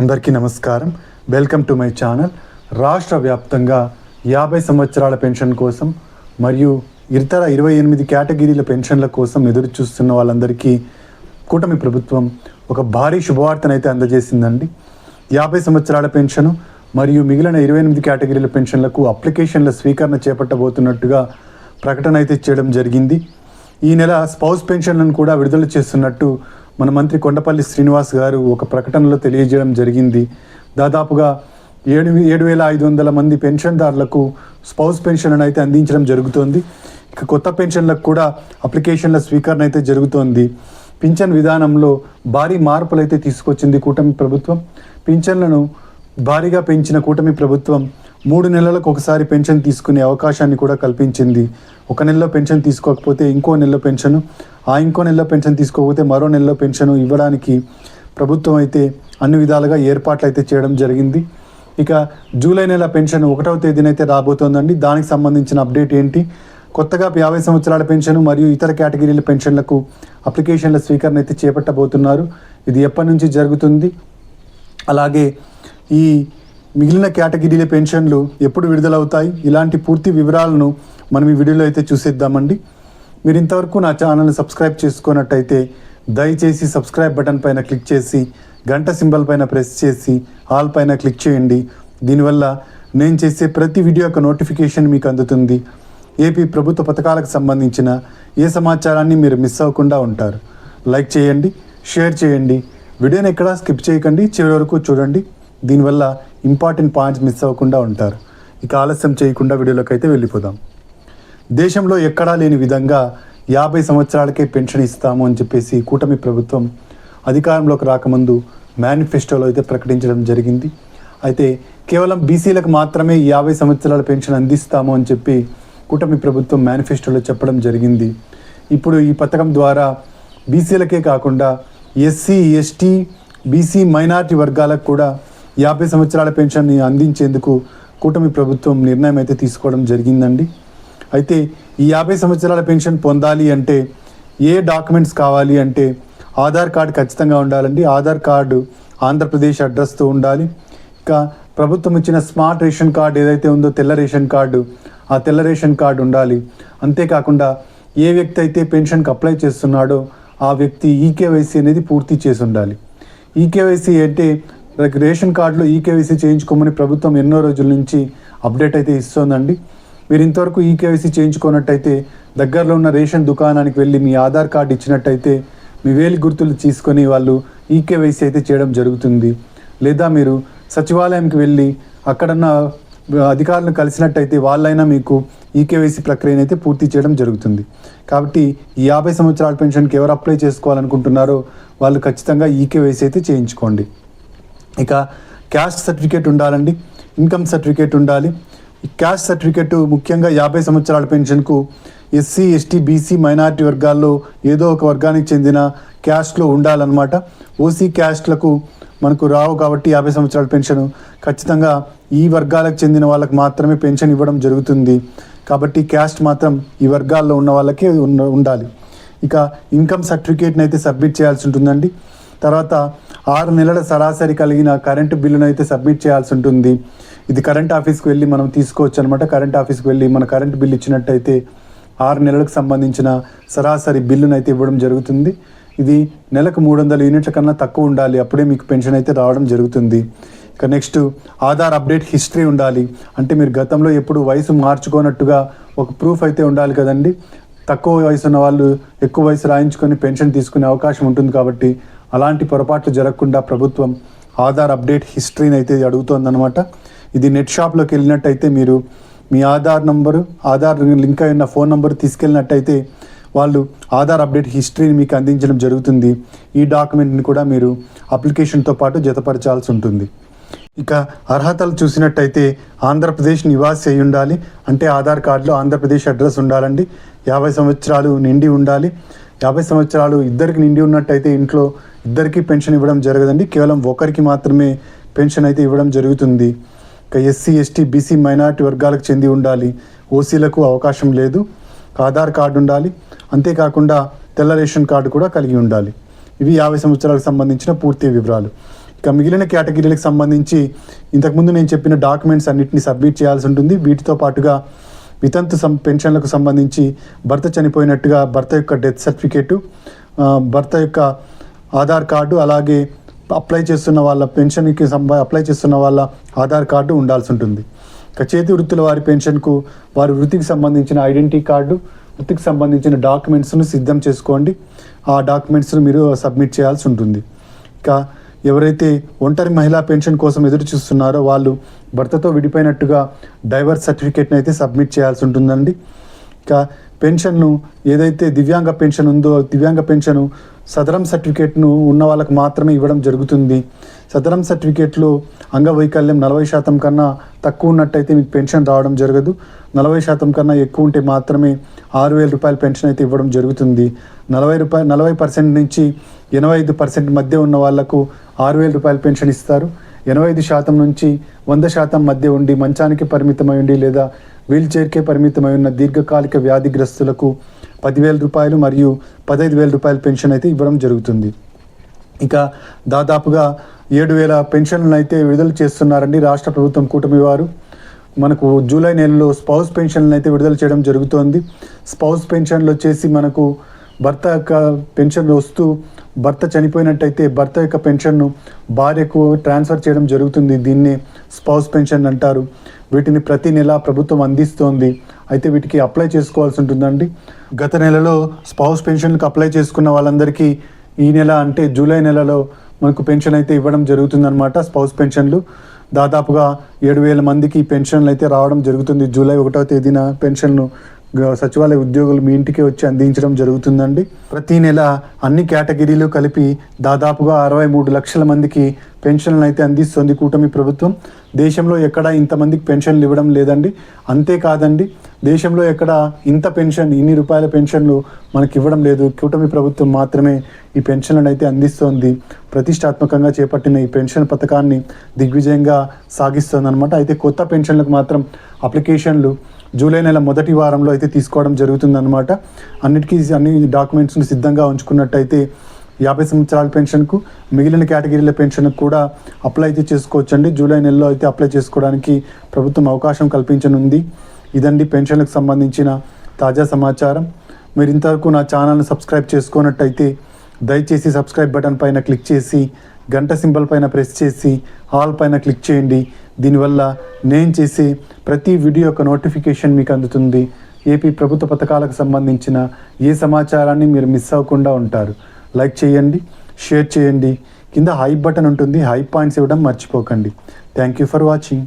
అందరికీ నమస్కారం. Welcome to my channel. రాష్ట్ర వ్యాప్తంగా 50 సంవత్సరాల పెన్షన్ కోసం మరియు ఇతర 28 కేటగిరీల పెన్షన్ల కోసం ఎదురు చూస్తున్న వాళ్ళందరికీ కూటమి ప్రభుత్వం ఒక భారీ శుభవార్తనైతే అందజేసిందండి. 50 సంవత్సరాల పెన్షను మరియు మిగిలిన 28 కేటగిరీల పెన్షన్లకు అప్లికేషన్ల స్వీకరణ చేపట్టబోతున్నట్టుగా ప్రకటన అయితే చేయడం జరిగింది. ఈ నెల స్పౌస్ పెన్షన్లను కూడా విడుదల చేస్తున్నట్టు మన మంత్రి కొండపల్లి శ్రీనివాస్ గారు ఒక ప్రకటనలో తెలియజేయడం జరిగింది. దాదాపుగా 7,500 మంది పెన్షన్దారులకు స్పౌస్ పెన్షన్లను అయితే అందించడం జరుగుతోంది. ఇక కొత్త పెన్షన్లకు కూడా అప్లికేషన్ల స్వీకరణ అయితే జరుగుతోంది. పింఛన్ విధానంలో భారీ మార్పులు అయితే తీసుకొచ్చింది కూటమి ప్రభుత్వం. పింఛన్లను భారీగా పెంచిన కూటమి ప్రభుత్వం 3 నెలలకు ఒకసారి పెన్షన్ తీసుకునే అవకాశాన్ని కూడా కల్పించింది. ఒక నెలలో పెన్షన్ తీసుకోకపోతే ఇంకో నెలలో పెన్షను, ఇంకో నెలలో పెన్షన్ తీసుకోకపోతే మరో నెలలో పెన్షను ఇవ్వడానికి ప్రభుత్వం అయితే అన్ని విధాలుగా ఏర్పాట్లు అయితే చేయడం జరిగింది. ఇక జూలై నెల పెన్షన్ 1వ తేదీనైతే రాబోతోందండి. దానికి సంబంధించిన అప్డేట్ ఏంటి, కొత్తగా 50 సంవత్సరాల పెన్షన్ మరియు ఇతర కేటగిరీల పెన్షన్లకు అప్లికేషన్ల స్వీకరణ అయితే చేపట్టబోతున్నారు. ఇది ఎప్పటి నుంచి జరుగుతుంది, అలాగే ఈ మిగిలిన కేటగిరీల పెన్షన్లు ఎప్పుడు విడుదలవుతాయి, ఇలాంటి పూర్తి వివరాలను మనం ఈ వీడియోలో అయితే చూసేద్దామండి. మీరు ఇంతవరకు నా ఛానల్ని సబ్స్క్రైబ్ చేసుకున్నట్టయితే దయచేసి సబ్స్క్రైబ్ బటన్ పైన క్లిక్ చేసి గంట సింబల్ పైన ప్రెస్ చేసి ఆల్ పైన క్లిక్ చేయండి. దీనివల్ల నేను చేసే ప్రతి వీడియో యొక్క నోటిఫికేషన్ మీకు అందుతుంది. ఏపీ ప్రభుత్వ పథకాలకు సంబంధించిన ఏ సమాచారాన్ని మీరు మిస్ అవ్వకుండా ఉంటారు. లైక్ చేయండి, షేర్ చేయండి, వీడియోని ఎక్కడా స్కిప్ చేయకండి, చివరి వరకు చూడండి. దీనివల్ల ఇంపార్టెంట్ పాయింట్స్ మిస్ అవ్వకుండా ఉంటారు. ఇక ఆలస్యం చేయకుండా వీడియోలోకి అయితే వెళ్ళిపోదాం. దేశంలో ఎక్కడా లేని విధంగా 50 సంవత్సరాలకే పెన్షన్ ఇస్తాము అని చెప్పేసి కూటమి ప్రభుత్వం అధికారంలోకి రాకముందు మేనిఫెస్టోలో అయితే ప్రకటించడం జరిగింది. అయితే కేవలం బీసీలకు మాత్రమే 50 సంవత్సరాల పెన్షన్ అందిస్తాము అని చెప్పి కూటమి ప్రభుత్వం మేనిఫెస్టోలో చెప్పడం జరిగింది. ఇప్పుడు ఈ పథకం ద్వారా బీసీలకే కాకుండా ఎస్సీ, ఎస్టీ, బీసీ, మైనారిటీ వర్గాలకు కూడా 50 సంవత్సరాల పెన్షన్ని అందించేందుకు కూటమి ప్రభుత్వం నిర్ణయం అయితే తీసుకోవడం జరిగిందండి. అయితే ఈ 50 సంవత్సరాల పెన్షన్ పొందాలి అంటే ఏ డాక్యుమెంట్స్ కావాలి అంటే ఆధార్ కార్డు ఖచ్చితంగా ఉండాలండి. ఆధార్ కార్డు ఆంధ్రప్రదేశ్ అడ్రస్తో ఉండాలి. ఇక ప్రభుత్వం ఇచ్చిన స్మార్ట్ రేషన్ కార్డు ఏదైతే ఉందో తెల్ల రేషన్ కార్డు, ఆ తెల్ల రేషన్ కార్డు ఉండాలి. అంతేకాకుండా ఏ వ్యక్తి అయితే పెన్షన్కి అప్లై చేస్తున్నాడో ఆ వ్యక్తి ఈకేవైసీ అనేది పూర్తి చేసి ఉండాలి. ఈకేవైసీ అంటే రేషన్ కార్డులో ఈకేవైసీ చేయించుకోమని ప్రభుత్వం ఎన్నో రోజుల నుంచి అప్డేట్ అయితే ఇస్తోందండి. మీరు ఇంతవరకు ఈకేవైసీ చేయించుకున్నట్టయితే దగ్గరలో ఉన్న రేషన్ దుకాణానికి వెళ్ళి మీ ఆధార్ కార్డు ఇచ్చినట్టయితే మీ వేలి గుర్తులు తీసుకొని వాళ్ళు ఈకేవైసీ అయితే చేయడం జరుగుతుంది. లేదా మీరు సచివాలయంకి వెళ్ళి అక్కడున్న అధికారులను కలిసినట్టయితే వాళ్ళైనా మీకు ఈకేవైసీ ప్రక్రియను అయితే పూర్తి చేయడం జరుగుతుంది. కాబట్టి ఈ 50 సంవత్సరాల పెన్షన్కి ఎవరు అప్లై చేసుకోవాలనుకుంటున్నారో వాళ్ళు ఖచ్చితంగా ఈకేవైసీ అయితే చేయించుకోండి. ఇక క్యాస్ట్ సర్టిఫికేట్ ఉండాలండి, ఇన్కమ్ సర్టిఫికేట్ ఉండాలి. ఈ క్యాస్ట్ సర్టిఫికేట్ ముఖ్యంగా 50 సంవత్సరాల పెన్షన్కు ఎస్సీ, ఎస్టీ, బీసీ, మైనారిటీ వర్గాల్లో ఏదో ఒక వర్గానికి చెందిన క్యాస్ట్లో ఉండాలన్నమాట. ఓసీ క్యాస్ట్లకు మనకు రావు కాబట్టి 50 సంవత్సరాల పెన్షన్ ఖచ్చితంగా ఈ వర్గాలకు చెందిన వాళ్ళకి మాత్రమే పెన్షన్ ఇవ్వడం జరుగుతుంది. కాబట్టి క్యాస్ట్ మాత్రం ఈ వర్గాల్లో ఉన్న వాళ్ళకే ఉండాలి. ఇక ఇన్కమ్ సర్టిఫికేట్ని అయితే సబ్మిట్ చేయాల్సి ఉంటుందండి. తర్వాత 6 నెలల సరాసరి కలిగిన కరెంటు బిల్లును అయితే సబ్మిట్ చేయాల్సి ఉంటుంది. ఇది కరెంట్ ఆఫీస్కి వెళ్ళి మనం తీసుకోవచ్చు అనమాట. కరెంట్ ఆఫీస్కి వెళ్ళి మన కరెంటు బిల్లు ఇచ్చినట్టయితే 6 నెలలకు సంబంధించిన సరాసరి బిల్లును అయితే ఇవ్వడం జరుగుతుంది. ఇది నెలకు 300 యూనిట్ల కన్నా తక్కువ ఉండాలి, అప్పుడే మీకు పెన్షన్ అయితే రావడం జరుగుతుంది. ఇక నెక్స్ట్ ఆధార్ అప్డేట్ హిస్టరీ ఉండాలి. అంటే మీరు గతంలో ఎప్పుడు వయసు మార్చుకోనట్టుగా ఒక ప్రూఫ్ అయితే ఉండాలి కదండి. తక్కువ వయసు ఉన్న వాళ్ళు ఎక్కువ వయసు రాయించుకొని పెన్షన్ తీసుకునే అవకాశం ఉంటుంది. కాబట్టి అలాంటి పొరపాట్లు జరగకుండా ప్రభుత్వం ఆధార్ అప్డేట్ హిస్టరీని అయితే అడుగుతోందనమాట. ఇది నెట్ షాప్లోకి వెళ్ళినట్టయితే మీరు మీ ఆధార్ నంబరు, ఆధార్ లింక్ అయిన ఫోన్ నంబరు తీసుకెళ్ళినట్టయితే వాళ్ళు ఆధార్ అప్డేట్ హిస్టరీని మీకు అందించడం జరుగుతుంది. ఈ డాక్యుమెంట్ని కూడా మీరు అప్లికేషన్తో పాటు జతపరచాల్సి ఉంటుంది. ఇక అర్హతలు చూసినట్టయితే ఆంధ్రప్రదేశ్ నివాసి అయి ఉండాలి. అంటే ఆధార్ కార్డులో ఆంధ్రప్రదేశ్ అడ్రస్ ఉండాలండి. 50 సంవత్సరాలు నిండి ఉండాలి. 50 సంవత్సరాలు ఇద్దరికి నిండి ఉన్నట్టయితే ఇంట్లో ఇద్దరికి పెన్షన్ ఇవ్వడం జరగదండి. కేవలం ఒకరికి మాత్రమే పెన్షన్ అయితే ఇవ్వడం జరుగుతుంది. ఇక ఎస్సీ, ఎస్టీ, బీసీ, మైనారిటీ వర్గాలకు చెంది ఉండాలి. ఓసీలకు అవకాశం లేదు. ఆధార్ కార్డు ఉండాలి. అంతేకాకుండా తెల్ల రేషన్ కార్డు కూడా కలిగి ఉండాలి. ఇవి 50 సంవత్సరాలకు సంబంధించిన పూర్తి వివరాలు. ఇక మిగిలిన కేటగిరీలకు సంబంధించి ఇంతకుముందు నేను చెప్పిన డాక్యుమెంట్స్ అన్నింటినీ సబ్మిట్ చేయాల్సి ఉంటుంది. వీటితో పాటుగా వితంతు పెన్షన్లకు సంబంధించి భర్త చనిపోయినట్టుగా భర్త యొక్క డెత్ సర్టిఫికేటు, భర్త యొక్క ఆధార్ కార్డు, అలాగే అప్లై చేస్తున్న వాళ్ళ పెన్షన్కి అప్లై చేస్తున్న వాళ్ళ ఆధార్ కార్డు ఉండాల్సి ఉంటుంది. ఇక చేతి వృత్తుల వారి పెన్షన్కు వారి వృత్తికి సంబంధించిన ఐడెంటిటీ కార్డు, వృత్తికి సంబంధించిన డాక్యుమెంట్స్ను సిద్ధం చేసుకోండి. ఆ డాక్యుమెంట్స్ను మీరు సబ్మిట్ చేయాల్సి ఉంటుంది. ఇక ఎవరైతే ఒంటరి మహిళా పెన్షన్ కోసం ఎదురు చూస్తున్నారో వాళ్ళు భర్తతో విడిపోయినట్టుగా డైవర్స్ సర్టిఫికేట్ని అయితే సబ్మిట్ చేయాల్సి ఉంటుందండి. ఇక పెన్షన్ను ఏదైతే దివ్యాంగ పెన్షన్ ఉందో దివ్యాంగ పెన్షను సదరం సర్టిఫికేట్ను ఉన్న వాళ్ళకు మాత్రమే ఇవ్వడం జరుగుతుంది. సదరం సర్టిఫికేట్లో అంగవైకల్యం 40% కన్నా తక్కువ ఉన్నట్టయితే మీకు పెన్షన్ రావడం జరగదు. 40% కన్నా ఎక్కువ ఉంటే మాత్రమే 6,000 రూపాయల పెన్షన్ అయితే ఇవ్వడం జరుగుతుంది. 40% నుంచి 85% మధ్య ఉన్న వాళ్లకు 6,000 రూపాయల పెన్షన్ ఇస్తారు. 85% నుంచి 100% మధ్య ఉండి మంచానికి పరిమితమై ఉండి లేదా వీల్ చైర్కే పరిమితమై ఉన్న దీర్ఘకాలిక వ్యాధిగ్రస్తులకు 10,000 రూపాయలు మరియు 15,000 రూపాయల పెన్షన్ అయితే ఇవ్వడం జరుగుతుంది. ఇక దాదాపుగా 7,000 పెన్షన్లను అయితే విడుదల చేస్తున్నారండి రాష్ట్ర ప్రభుత్వం, కూటమి వారు. మనకు జూలై నెలలో స్పౌస్ పెన్షన్లను అయితే విడుదల చేయడం జరుగుతోంది. స్పౌస్ పెన్షన్లు వచ్చేసి మనకు భర్త యొక్క పెన్షన్లు వస్తూ భర్త చనిపోయినట్టయితే భర్త యొక్క పెన్షన్ను భార్యకు ట్రాన్స్ఫర్ చేయడం జరుగుతుంది. దీన్నే స్పౌస్ పెన్షన్ అంటారు. వీటిని ప్రతి నెల ప్రభుత్వం అందిస్తోంది. అయితే వీటికి అప్లై చేసుకోవాల్సి ఉంటుందండి. గత నెలలో స్పౌస్ పెన్షన్లకు అప్లై చేసుకున్న వాళ్ళందరికీ ఈ నెల అంటే జూలై నెలలో మనకు పెన్షన్ అయితే ఇవ్వడం జరుగుతుందన్నమాట. స్పౌస్ పెన్షన్లు దాదాపుగా 7,000 మందికి పెన్షన్లు అయితే రావడం జరుగుతుంది. జూలై 1వ తేదీన పెన్షన్ను సచివాలయ ఉద్యోగులు మీ ఇంటికి వచ్చి అందించడం జరుగుతుందండి. ప్రతి నెల అన్ని కేటగిరీలు కలిపి దాదాపుగా 63 లక్షల మందికి పెన్షన్లు అయితే అందిస్తుంది కూటమి ప్రభుత్వం. దేశంలో ఎక్కడ ఇంతమందికి పెన్షన్లు ఇవ్వడం లేదండి. అంతేకాదండి, దేశంలో ఎక్కడ ఇంత పెన్షన్ ఇన్ని రూపాయల పెన్షన్లు మనకి ఇవ్వడం లేదు. కూటమి ప్రభుత్వం మాత్రమే ఈ పెన్షన్లను అయితే అందిస్తోంది. ప్రతిష్టాత్మకంగా చేపట్టిన ఈ పెన్షన్ పథకాన్ని దిగ్విజయంగా సాగిస్తుంది అనమాట. అయితే కొత్త పెన్షన్లకు మాత్రం అప్లికేషన్లు జూలై నెల మొదటి వారంలో అయితే తీసుకోవడం జరుగుతుందన్నమాట. అన్ని డాక్యుమెంట్స్ని సిద్ధంగా ఉంచుకున్నట్టయితే 50 సంవత్సరాల పెన్షన్కు మిగిలిన కేటగిరీల పెన్షన్కు కూడా అప్లై అయితే చేసుకోవచ్చండి. జూలై నెలలో అయితే అప్లై చేసుకోవడానికి ప్రభుత్వం అవకాశం కల్పించనుంది. ఇదండి పెన్షన్లకు సంబంధించిన తాజా సమాచారం. మీరు ఇంతవరకు నా ఛానల్ని సబ్స్క్రైబ్ చేసుకున్నట్టయితే దయచేసి సబ్స్క్రైబ్ బటన్ పైన క్లిక్ చేసి గంట సింబల్ పైన ప్రెస్ చేసి ఆల్ పైన క్లిక్ చేయండి. దీనివల్ల నేను చేసే ప్రతి వీడియో యొక్క నోటిఫికేషన్ మీకు అందుతుంది. ఏపీ ప్రభుత్వ పథకాలకు సంబంధించిన ఏ సమాచారాన్ని మీరు మిస్ అవ్వకుండా ఉంటారు. లైక్ చేయండి, షేర్ చేయండి, కింద హైప్ బటన్ ఉంటుంది, హైప్ పాయింట్స్ ఇవ్వడం మర్చిపోకండి. Thank you for watching.